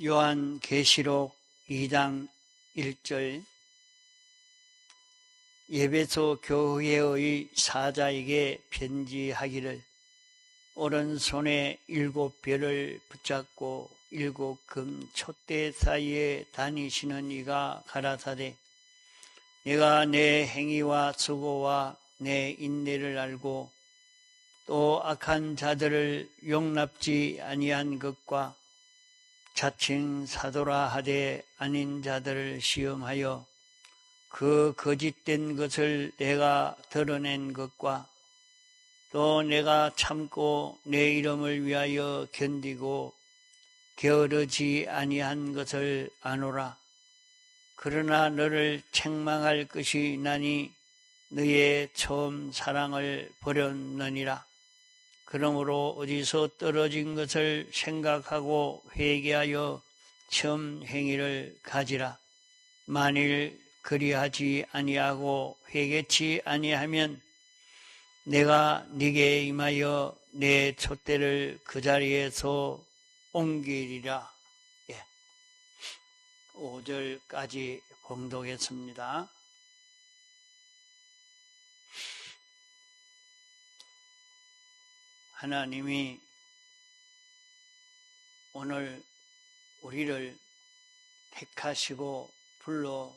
요한계시록 2장 1절 에베소 교회의 사자에게 편지하기를 오른손에 7별을 붙잡고 7금 촛대 사이에 다니시는 이가 가라사대 내가 내 행위와 수고와 내 인내를 알고 또 악한 자들을 용납지 아니한 것과 자칭 사도라 하되 아닌 자들을 시험하여 그 거짓된 것을 내가 드러낸 것과 또 내가 참고 내 이름을 위하여 견디고 게으르지 아니한 것을 아노라. 그러나 너를 책망할 것이 나니 너의 처음 사랑을 버렸느니라. 그러므로 어디서 떨어진 것을 생각하고 회개하여 처음 행위를 가지라. 만일 그리하지 아니하고 회개치 아니하면 내가 네게 임하여 내 촛대를 그 자리에서 옮기리라. 5절까지 봉독했습니다. 하나님이 오늘 우리를 택하시고 불러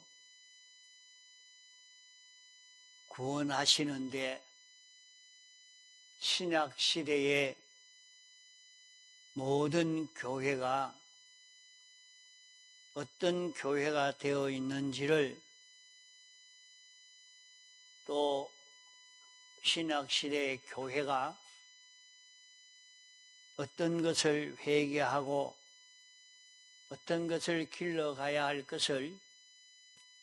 구원하시는데 신약시대의 모든 교회가 어떤 교회가 되어 있는지를 또 신약시대의 교회가 어떤 것을 회개하고 어떤 것을 길러가야 할 것을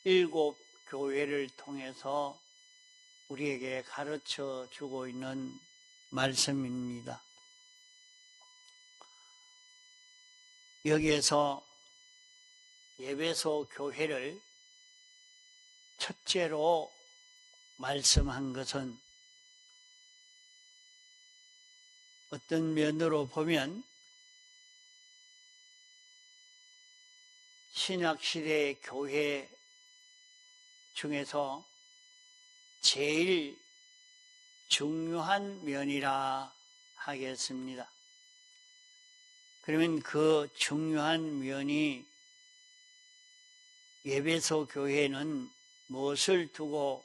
7 교회를 통해서 우리에게 가르쳐 주고 있는 말씀입니다. 여기에서 에베소 교회를 첫째로 말씀한 것은 어떤 면으로 보면 신약시대의 교회 중에서 제일 중요한 면이라 하겠습니다. 그러면 그 중요한 면이 에베소 교회는 무엇을 두고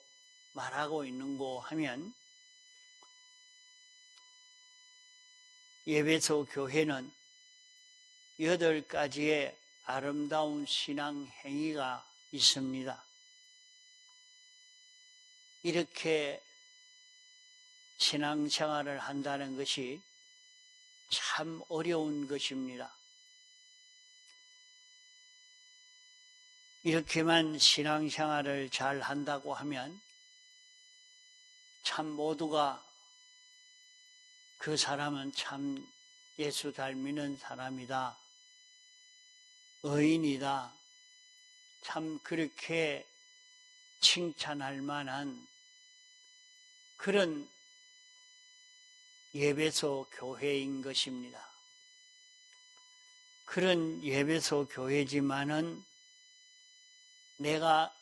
말하고 있는고 하면 에베소 교회는 8가지의 아름다운 신앙 행위가 있습니다. 이렇게 신앙생활을 한다는 것이 참 어려운 것입니다. 이렇게만 신앙생활을 잘 한다고 하면 참 모두가 그 사람은 참 예수 잘 믿는 사람이다, 의인이다, 참 그렇게 칭찬할 만한 그런 에베소 교회인 것입니다. 그런 에베소 교회지만은 내가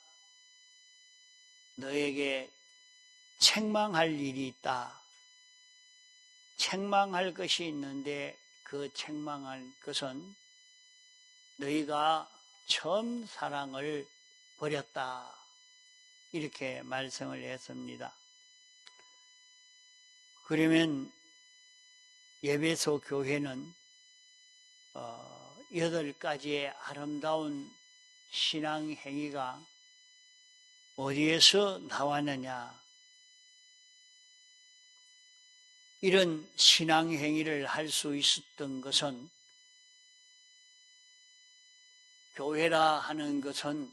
너에게 책망할 일이 있다. 책망할 것이 있는데 그 책망할 것은 너희가 처음 사랑을 버렸다. 이렇게 말씀을 했습니다. 그러면 에베소 교회는 8가지의 아름다운 신앙 행위가 어디에서 나왔느냐? 이런 신앙 행위를 할 수 있었던 것은 교회라 하는 것은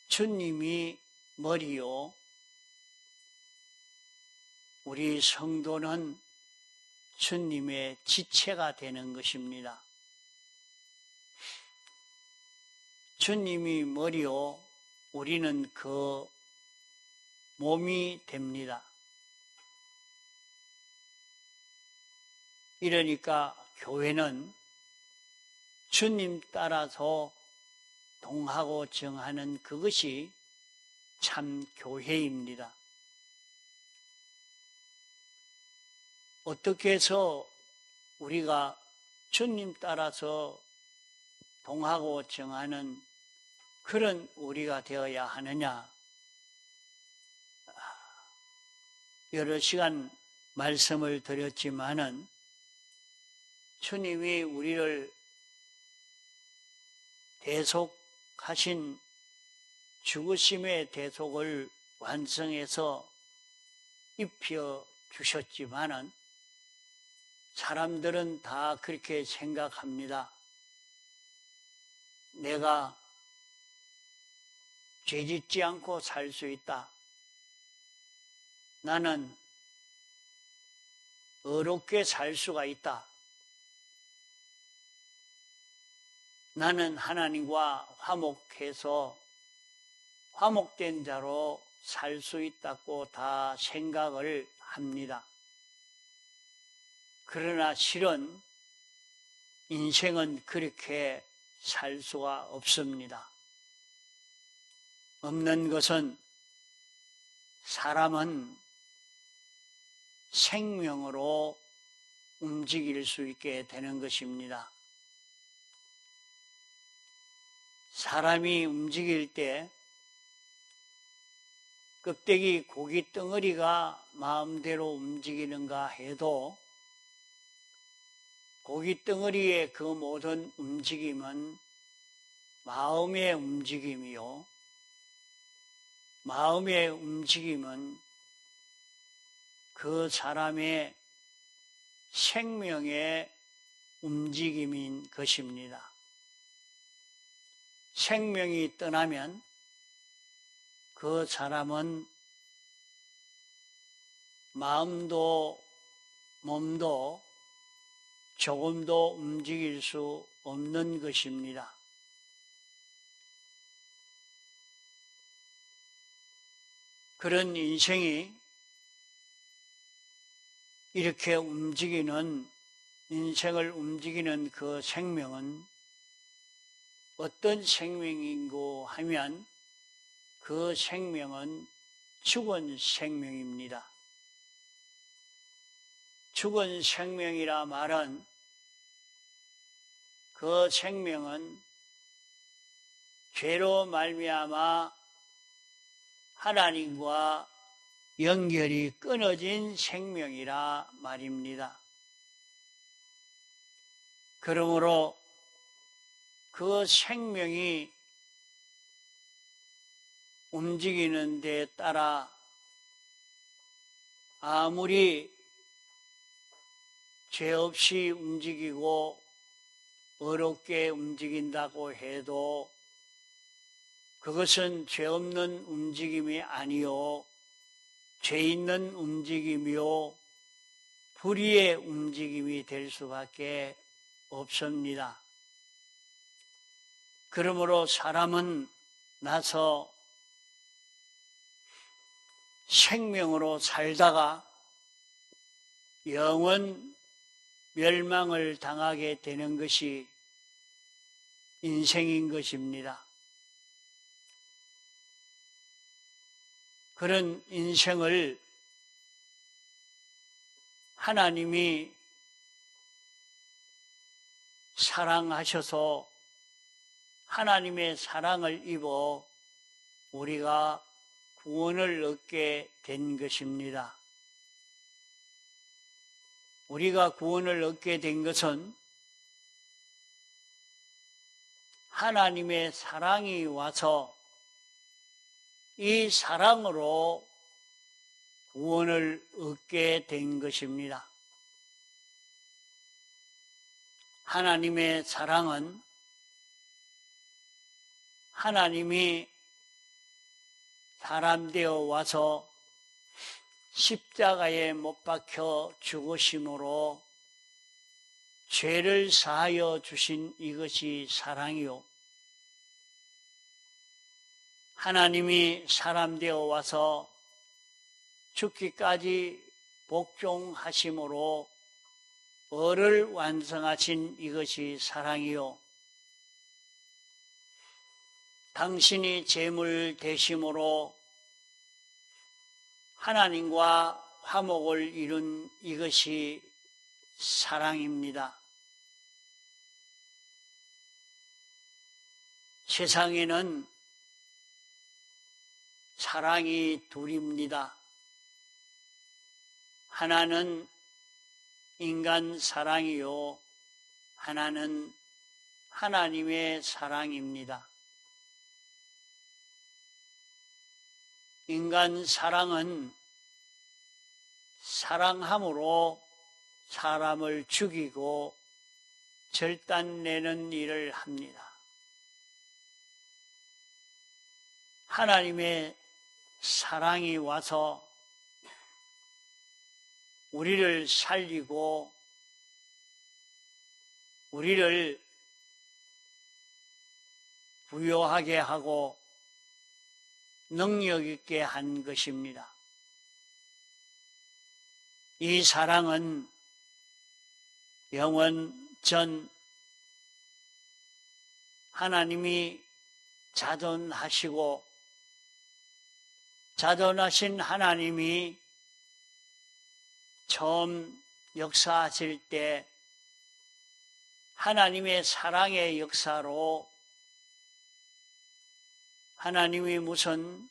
주님이 머리요, 우리 성도는 주님의 지체가 되는 것입니다. 주님이 머리요, 우리는 그 몸이 됩니다. 이러니까 교회는 주님 따라서 동하고 정하는 그것이 참 교회입니다. 어떻게 해서 우리가 주님 따라서 동하고 정하는 그런 우리가 되어야 하느냐? 여러 시간 말씀을 드렸지만은 주님이 우리를 대속하신 죽으심의 대속을 완성해서 입혀 주셨지만은 사람들은 다 그렇게 생각합니다. 내가 죄짓지 않고 살 수 있다. 나는 의롭게 살 수가 있다. 나는 하나님과 화목해서 화목된 자로 살 수 있다고 다 생각을 합니다. 그러나 실은 인생은 그렇게 살 수가 없습니다. 없는 것은 사람은 생명으로 움직일 수 있게 되는 것입니다. 사람이 움직일 때 껍데기 고기 덩어리가 마음대로 움직이는가 해도 고기 덩어리의 그 모든 움직임은 마음의 움직임이요. 마음의 움직임은 그 사람의 생명의 움직임인 것입니다. 생명이 떠나면 그 사람은 마음도 몸도 조금도 움직일 수 없는 것입니다. 그런 인생이 이렇게 움직이는, 인생을 움직이는 그 생명은 어떤 생명인고 하면 그 생명은 죽은 생명입니다. 죽은 생명이라 말은 그 생명은 죄로 말미암아 하나님과 연결이 끊어진 생명이라 말입니다. 그러므로 그 생명이 움직이는 데 따라 아무리 죄 없이 움직이고 어렵게 움직인다고 해도 그것은 죄 없는 움직임이 아니요 죄 있는 움직임이요 불의의 움직임이 될 수밖에 없습니다. 그러므로 사람은 나서 생명으로 살다가 영원 멸망을 당하게 되는 것이 인생인 것입니다. 그런 인생을 하나님이 사랑하셔서 하나님의 사랑을 입어 우리가 구원을 얻게 된 것입니다. 우리가 구원을 얻게 된 것은 하나님의 사랑이 와서 이 사랑으로 구원을 얻게 된 것입니다. 하나님의 사랑은 하나님이 사람 되어 와서 십자가에 못 박혀 죽으심으로 죄를 사하여 주신 이것이 사랑이요. 하나님이 사람 되어 와서 죽기까지 복종하심으로 을을 완성하신 이것이 사랑이요. 당신이 제물 되심으로 하나님과 화목을 이룬 이것이 사랑입니다. 세상에는 사랑이 둘입니다. 하나는 인간 사랑이요, 하나는 하나님의 사랑입니다. 인간 사랑은 사랑함으로 사람을 죽이고 절단내는 일을 합니다. 하나님의 사랑이 와서 우리를 살리고 우리를 부요하게 하고 능력 있게 한 것입니다. 이 사랑은 영원 전 하나님이 자존하시고 자존하신 하나님이 처음 역사하실 때 하나님의 사랑의 역사로 하나님이 무슨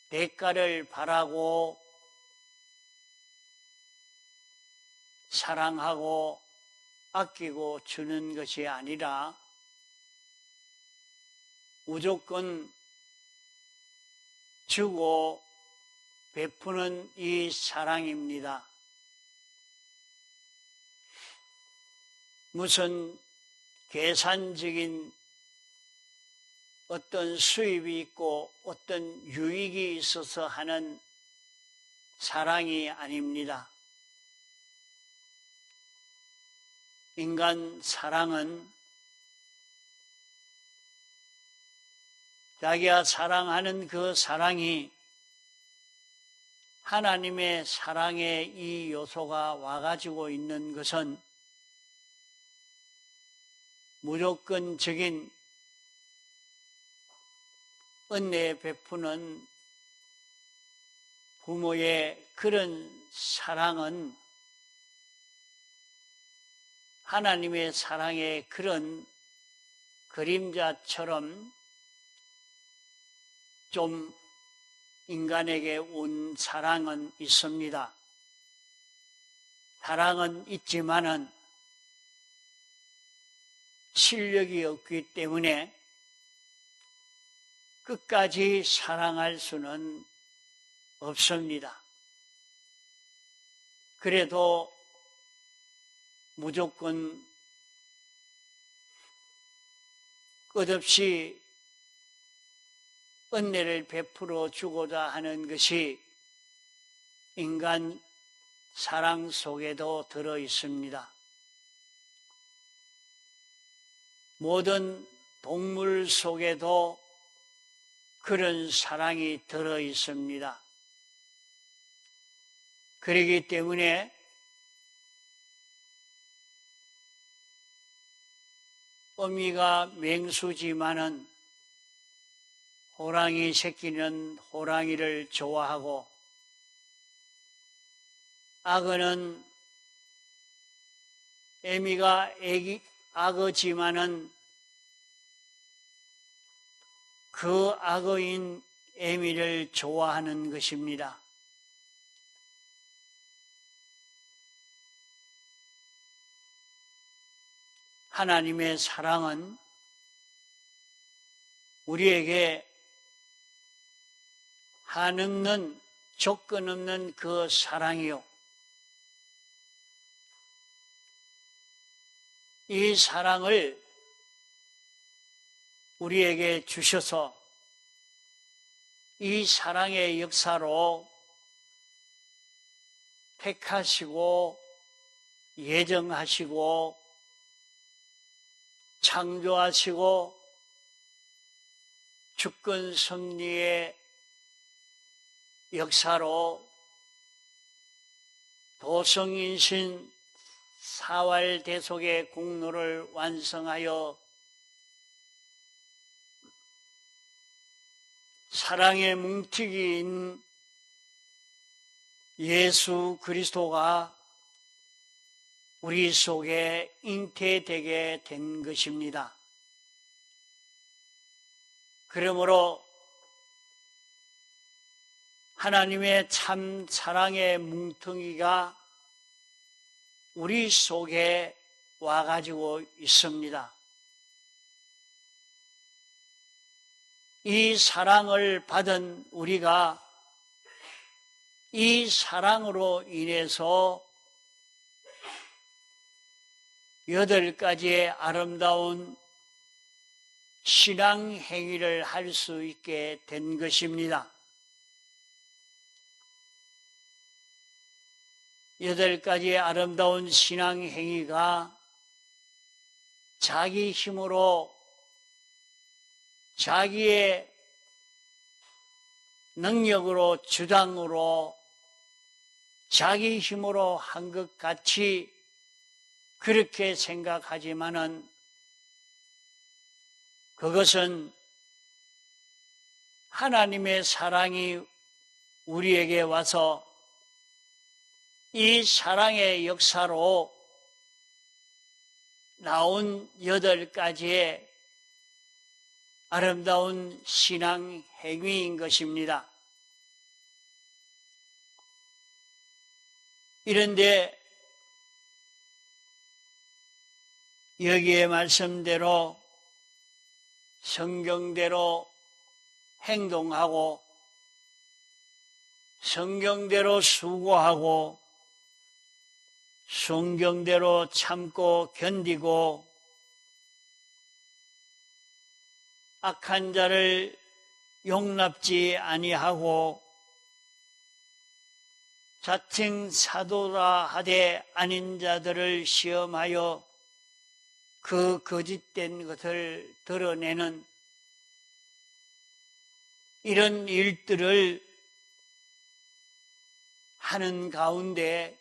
대가를 바라고 사랑하고 아끼고 주는 것이 아니라 무조건 주고 베푸는 이 사랑입니다. 무슨 계산적인 어떤 수입이 있고 어떤 유익이 있어서 하는 사랑이 아닙니다. 인간 사랑은 자기가 사랑하는 그 사랑이 하나님의 사랑의 이 요소가 와가지고 있는 것은 무조건적인 은혜 베푸는 부모의 그런 사랑은 하나님의 사랑의 그런 그림자처럼 좀 인간에게 온 사랑은 있습니다. 사랑은 있지만은 실력이 없기 때문에 끝까지 사랑할 수는 없습니다. 그래도 무조건 끝없이 은혜를 베풀어 주고자 하는 것이 인간 사랑 속에도 들어 있습니다. 모든 동물 속에도 그런 사랑이 들어 있습니다. 그렇기 때문에 어미가 맹수지만은 호랑이 새끼는 호랑이를 좋아하고 악어는 애미가 악어지만은 그 악어인 애미를 좋아하는 것입니다. 하나님의 사랑은 우리에게 한없는 조건 없는 그 사랑이요. 이 사랑을 우리에게 주셔서 이 사랑의 역사로 택하시고 예정하시고 창조하시고 주권 섭리의 역사로 도성인신 사활대속의 공로를 완성하여 사랑의 뭉티기인 예수 그리스도가 우리 속에 잉태되게 된 것입니다. 그러므로 하나님의 참 사랑의 뭉텅이가 우리 속에 와가지고 있습니다. 이 사랑을 받은 우리가 이 사랑으로 인해서 8가지의 아름다운 신앙 행위를 할 수 있게 된 것입니다. 8가지의 아름다운 신앙 행위가 자기 힘으로 자기의 능력으로 주장으로 자기 힘으로 한 것 같이 그렇게 생각하지만은 그것은 하나님의 사랑이 우리에게 와서 이 사랑의 역사로 나온 8가지의 아름다운 신앙 행위인 것입니다. 이런데 여기에 말씀대로 성경대로 행동하고 성경대로 수고하고 성경대로 참고 견디고 악한 자를 용납지 아니하고 자칭 사도라 하되 아닌 자들을 시험하여 그 거짓된 것을 드러내는 이런 일들을 하는 가운데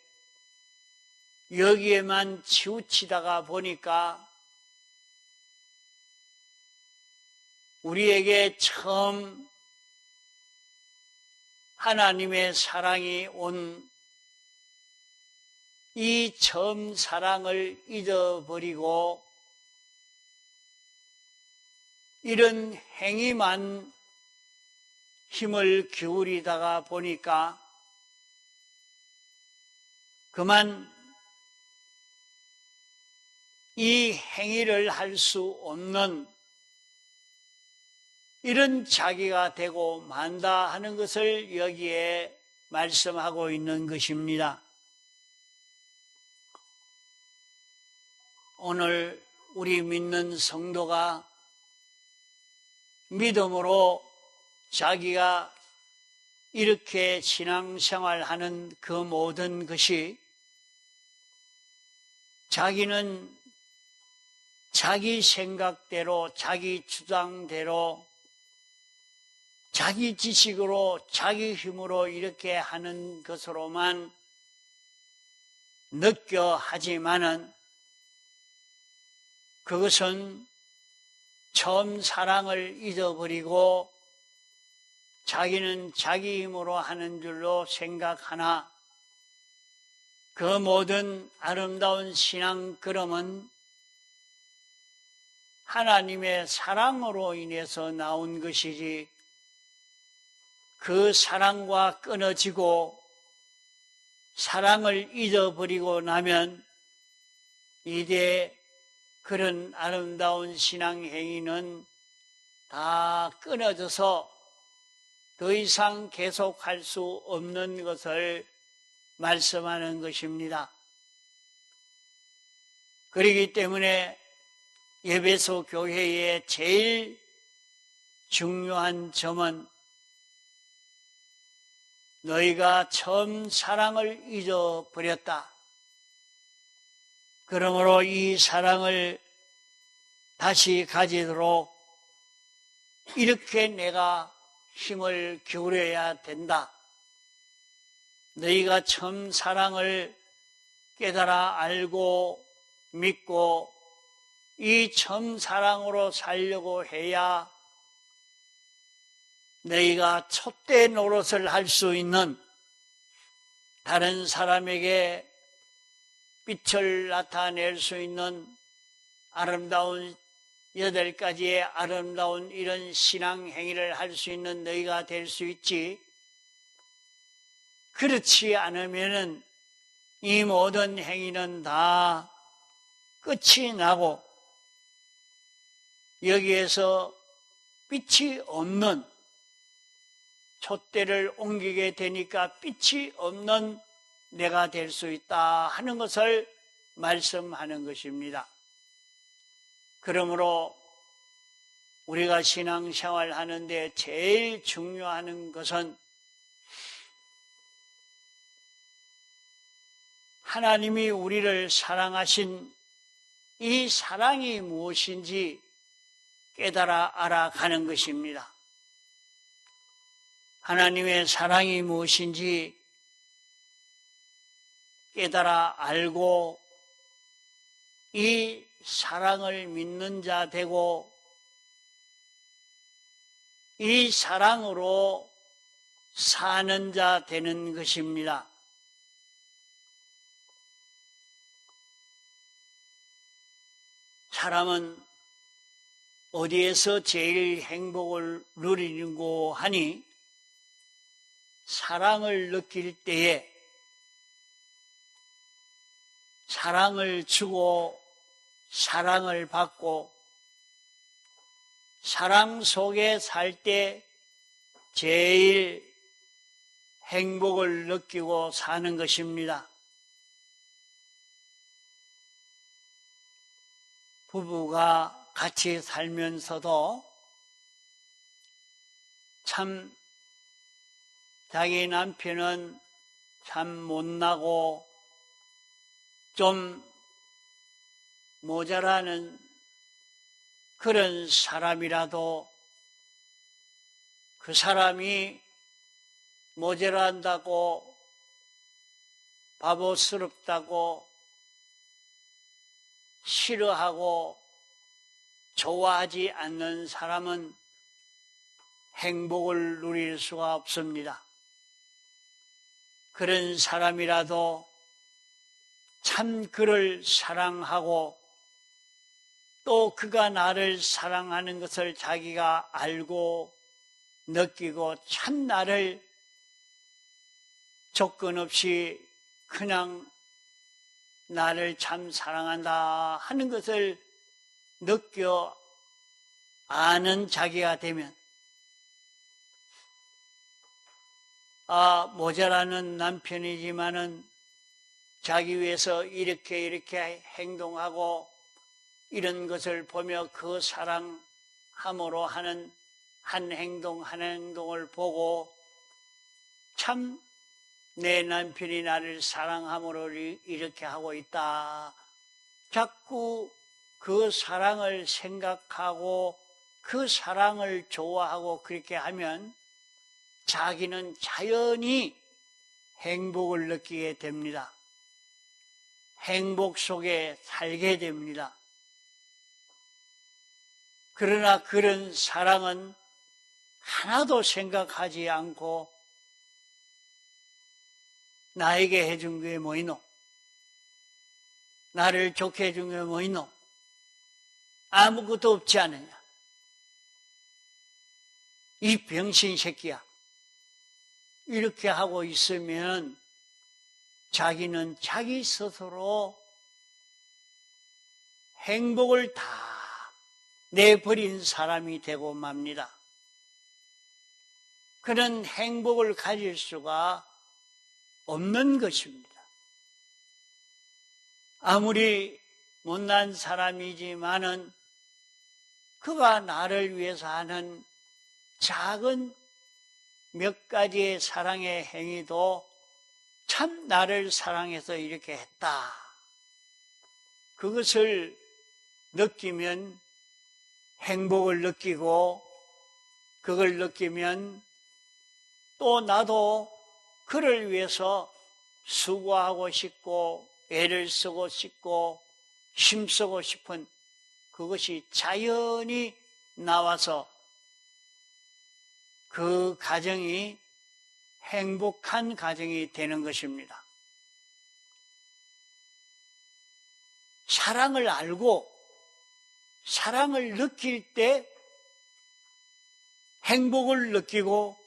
여기에만 치우치다가 보니까 우리에게 처음 하나님의 사랑이 온 이 처음 사랑을 잊어버리고 이런 행위만 힘을 기울이다가 보니까 그만 이 행위를 할 수 없는 이런 자기가 되고 만다 하는 것을 여기에 말씀하고 있는 것입니다. 오늘 우리 믿는 성도가 믿음으로 자기가 이렇게 신앙생활하는 그 모든 것이 자기는 자기 생각대로 자기 주장대로 자기 지식으로 자기 힘으로 이렇게 하는 것으로만 느껴 하지만은 그것은 처음 사랑을 잊어버리고 자기는 자기 힘으로 하는 줄로 생각하나 그 모든 아름다운 신앙 걸음은 하나님의 사랑으로 인해서 나온 것이지 그 사랑과 끊어지고 사랑을 잊어버리고 나면 이제 그런 아름다운 신앙 행위는 다 끊어져서 더 이상 계속할 수 없는 것을 말씀하는 것입니다. 그렇기 때문에 에베소 교회의 제일 중요한 점은 너희가 처음 사랑을 잊어버렸다. 그러므로 이 사랑을 다시 가지도록 이렇게 내가 힘을 기울여야 된다. 너희가 처음 사랑을 깨달아 알고 믿고 이 처음 사랑으로 살려고 해야 너희가 촛대 노릇을 할 수 있는, 다른 사람에게 빛을 나타낼 수 있는 아름다운 8가지의 아름다운 이런 신앙 행위를 할 수 있는 너희가 될 수 있지, 그렇지 않으면은 이 모든 행위는 다 끝이 나고 여기에서 빛이 없는, 촛대를 옮기게 되니까 빛이 없는 내가 될 수 있다 하는 것을 말씀하는 것입니다. 그러므로 우리가 신앙생활 하는데 제일 중요한 것은 하나님이 우리를 사랑하신 이 사랑이 무엇인지 깨달아 알아가는 것입니다. 하나님의 사랑이 무엇인지 깨달아 알고 이 사랑을 믿는 자 되고 이 사랑으로 사는 자 되는 것입니다. 사람은 어디에서 제일 행복을 누리는고 하니 사랑을 느낄 때에 사랑을 주고 사랑을 받고 사랑 속에 살 때 제일 행복을 느끼고 사는 것입니다. 부부가 같이 살면서도 참 자기 남편은 참 못나고 좀 모자라는 그런 사람이라도 그 사람이 모자란다고 바보스럽다고 싫어하고 좋아하지 않는 사람은 행복을 누릴 수가 없습니다. 그런 사람이라도 참 그를 사랑하고 또 그가 나를 사랑하는 것을 자기가 알고 느끼고 참 나를 조건 없이 그냥 나를 참 사랑한다 하는 것을 느껴 아는 자기가 되면 모자라는 남편이지만은 자기 위해서 이렇게 행동하고 이런 것을 보며 그 사랑함으로 하는 한 행동을 보고 참 내 남편이 나를 사랑함으로 이렇게 하고 있다. 자꾸 그 사랑을 생각하고 그 사랑을 좋아하고 그렇게 하면 자기는 자연히 행복을 느끼게 됩니다. 행복 속에 살게 됩니다. 그러나 그런 사랑은 하나도 생각하지 않고 나에게 해준 게 뭐이노? 나를 좋게 해준 게 뭐이노? 아무것도 없지 않느냐? 이 병신 새끼야. 이렇게 하고 있으면 자기는 자기 스스로 행복을 다 내버린 사람이 되고 맙니다. 그런 행복을 가질 수가 없는 것입니다. 아무리 못난 사람이지만은 그가 나를 위해서 하는 작은 몇 가지의 사랑의 행위도 참 나를 사랑해서 이렇게 했다. 그것을 느끼면 행복을 느끼고 그걸 느끼면 또 나도 그를 위해서 수고하고 싶고 애를 쓰고 싶고 힘쓰고 싶은 그것이 자연히 나와서 그 가정이 행복한 가정이 되는 것입니다. 사랑을 알고 사랑을 느낄 때 행복을 느끼고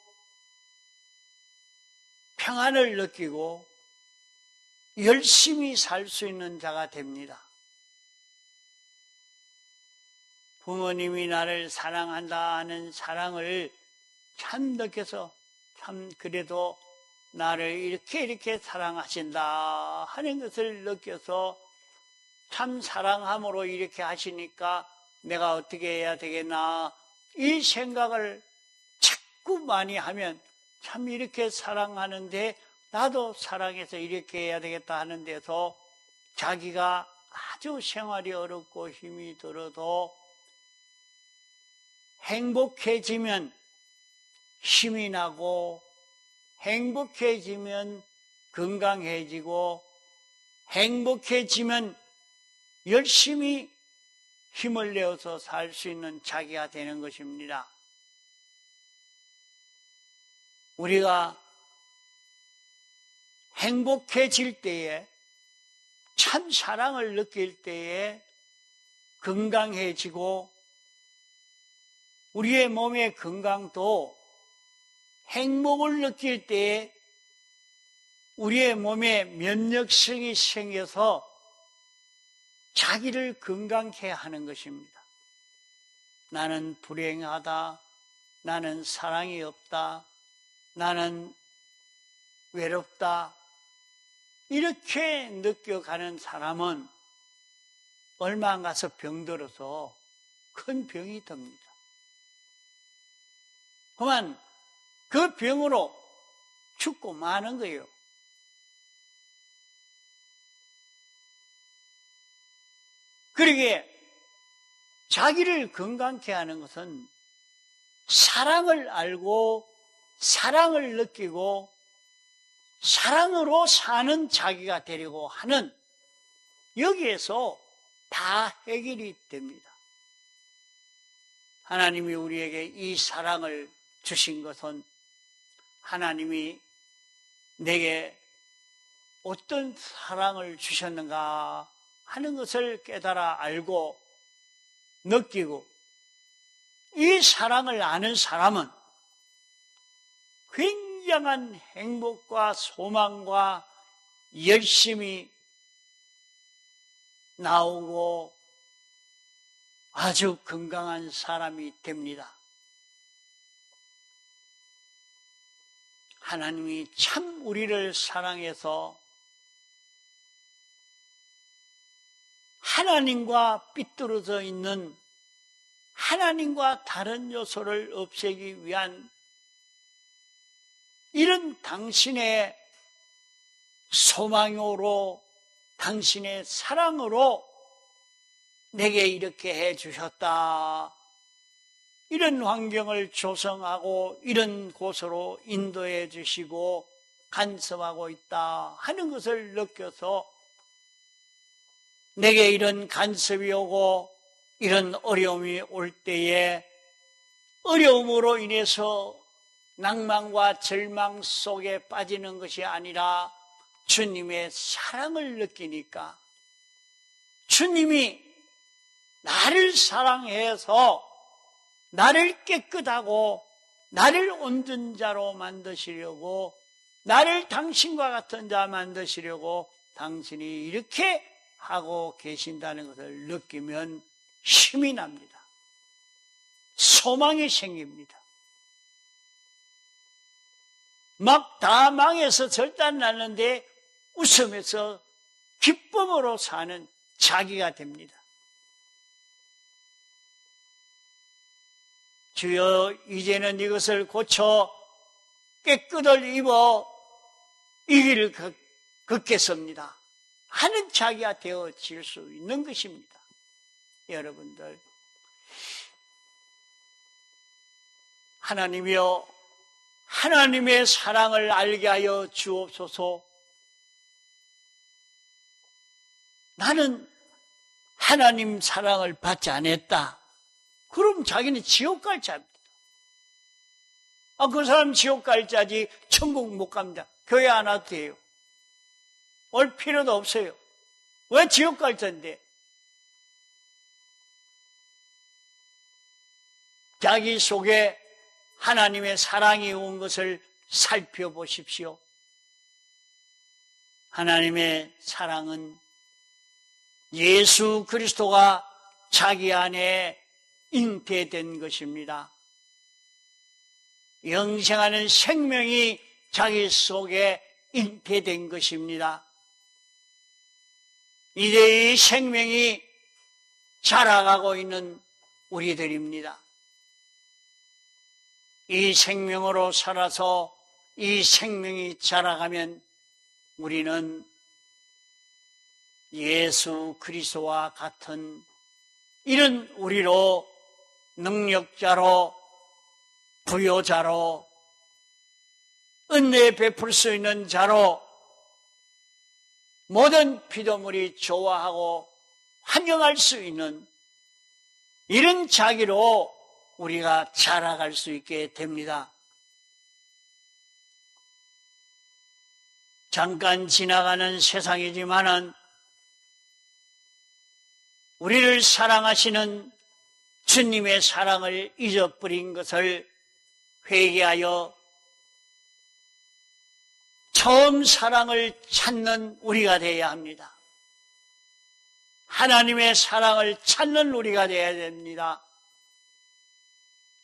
평안을 느끼고 열심히 살 수 있는 자가 됩니다. 부모님이 나를 사랑한다 하는 사랑을 참 느껴서 참 그래도 나를 이렇게 사랑하신다 하는 것을 느껴서 참 사랑함으로 이렇게 하시니까 내가 어떻게 해야 되겠나 이 생각을 자꾸 많이 하면 참 이렇게 사랑하는데 나도 사랑해서 이렇게 해야 되겠다 하는 데서 자기가 아주 생활이 어렵고 힘이 들어도 행복해지면 힘이 나고 행복해지면 건강해지고 행복해지면 열심히 힘을 내어서 살 수 있는 자기가 되는 것입니다. 우리가 행복해질 때에 참 사랑을 느낄 때에 건강해지고 우리의 몸의 건강도 행복을 느낄 때에 우리의 몸에 면역성이 생겨서 자기를 건강케 하는 것입니다. 나는 불행하다, 나는 사랑이 없다, 나는 외롭다 이렇게 느껴가는 사람은 얼마 안 가서 병들어서 큰 병이 듭니다. 그만 그 병으로 죽고 마는 거예요. 그러기에 자기를 건강케 하는 것은 사랑을 알고 사랑을 느끼고 사랑으로 사는 자기가 되려고 하는 여기에서 다 해결이 됩니다. 하나님이 우리에게 이 사랑을 주신 것은 하나님이 내게 어떤 사랑을 주셨는가 하는 것을 깨달아 알고 느끼고 이 사랑을 아는 사람은 굉장한 행복과 소망과 열심히 나오고 아주 건강한 사람이 됩니다. 하나님이 참 우리를 사랑해서 하나님과 삐뚤어져 있는 하나님과 다른 요소를 없애기 위한 이런 당신의 소망으로 당신의 사랑으로 내게 이렇게 해 주셨다. 이런 환경을 조성하고 이런 곳으로 인도해 주시고 간섭하고 있다 하는 것을 느껴서 내게 이런 간섭이 오고 이런 어려움이 올 때에 어려움으로 인해서 낭만과 절망 속에 빠지는 것이 아니라 주님의 사랑을 느끼니까 주님이 나를 사랑해서 나를 깨끗하고 나를 온전 자로 만드시려고 나를 당신과 같은 자 만드시려고 당신이 이렇게 하고 계신다는 것을 느끼면 힘이 납니다. 소망이 생깁니다. 막 다 망해서 절단 났는데 웃으면서 기쁨으로 사는 자기가 됩니다. 주여 이제는 이것을 고쳐 깨끗을 입어 이 길을 걷겠습니다 하는 자기가 되어질 수 있는 것입니다. 여러분들 하나님이여 하나님의 사랑을 알게 하여 주옵소서. 나는 하나님 사랑을 받지 않았다. 그럼 자기는 지옥 갈 자입니다. 그 사람 지옥 갈 자지 천국 못 갑니다. 교회 안 와도 돼요. 올 필요도 없어요. 왜 지옥 갈 자인데? 자기 속에 하나님의 사랑이 온 것을 살펴보십시오. 하나님의 사랑은 예수 그리스도가 자기 안에 잉태된 것입니다. 영생하는 생명이 자기 속에 잉태된 것입니다. 이제 이 생명이 자라가고 있는 우리들입니다. 이 생명으로 살아서 이 생명이 자라가면 우리는 예수 그리스도와 같은 이런 우리로 능력자로 부요자로 은혜 베풀 수 있는 자로 모든 피조물이 좋아하고 환영할 수 있는 이런 자기로 우리가 자라갈 수 있게 됩니다. 잠깐 지나가는 세상이지만은 우리를 사랑하시는 주님의 사랑을 잊어버린 것을 회개하여 처음 사랑을 찾는 우리가 되어야 합니다. 하나님의 사랑을 찾는 우리가 되어야 됩니다.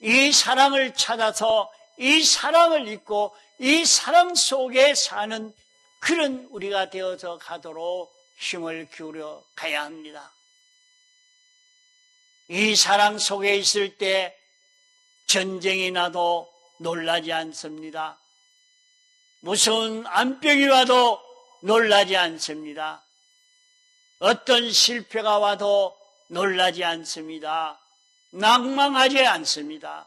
이 사랑을 찾아서 이 사랑을 잊고 이 사랑 속에 사는 그런 우리가 되어서 가도록 힘을 기울여 가야 합니다. 이 사랑 속에 있을 때 전쟁이 나도 놀라지 않습니다. 무서운 암병이 와도 놀라지 않습니다. 어떤 실패가 와도 놀라지 않습니다. 낭망하지 않습니다.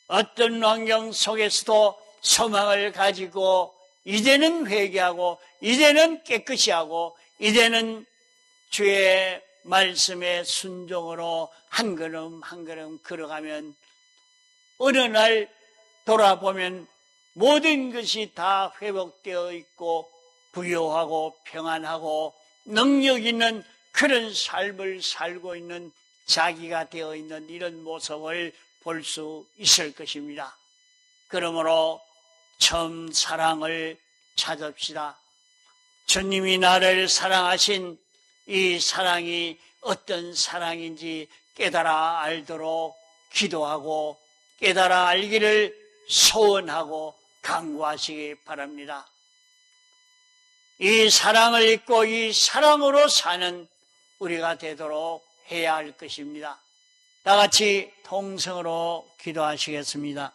어떤 환경 속에서도 소망을 가지고 이제는 회개하고 이제는 깨끗이 하고 이제는 주의 말씀의 순종으로 한 걸음 한 걸음 걸어가면 어느 날 돌아보면 모든 것이 다 회복되어 있고 부요하고 평안하고 능력 있는 그런 삶을 살고 있는 자기가 되어 있는 이런 모습을 볼 수 있을 것입니다. 그러므로 처음 사랑을 찾읍시다. 주님이 나를 사랑하신 이 사랑이 어떤 사랑인지 깨달아 알도록 기도하고 깨달아 알기를 소원하고 강구하시기 바랍니다. 이 사랑을 잊고 이 사랑으로 사는 우리가 되도록 해야 할 것입니다. 다 같이 통성으로 기도하시겠습니다.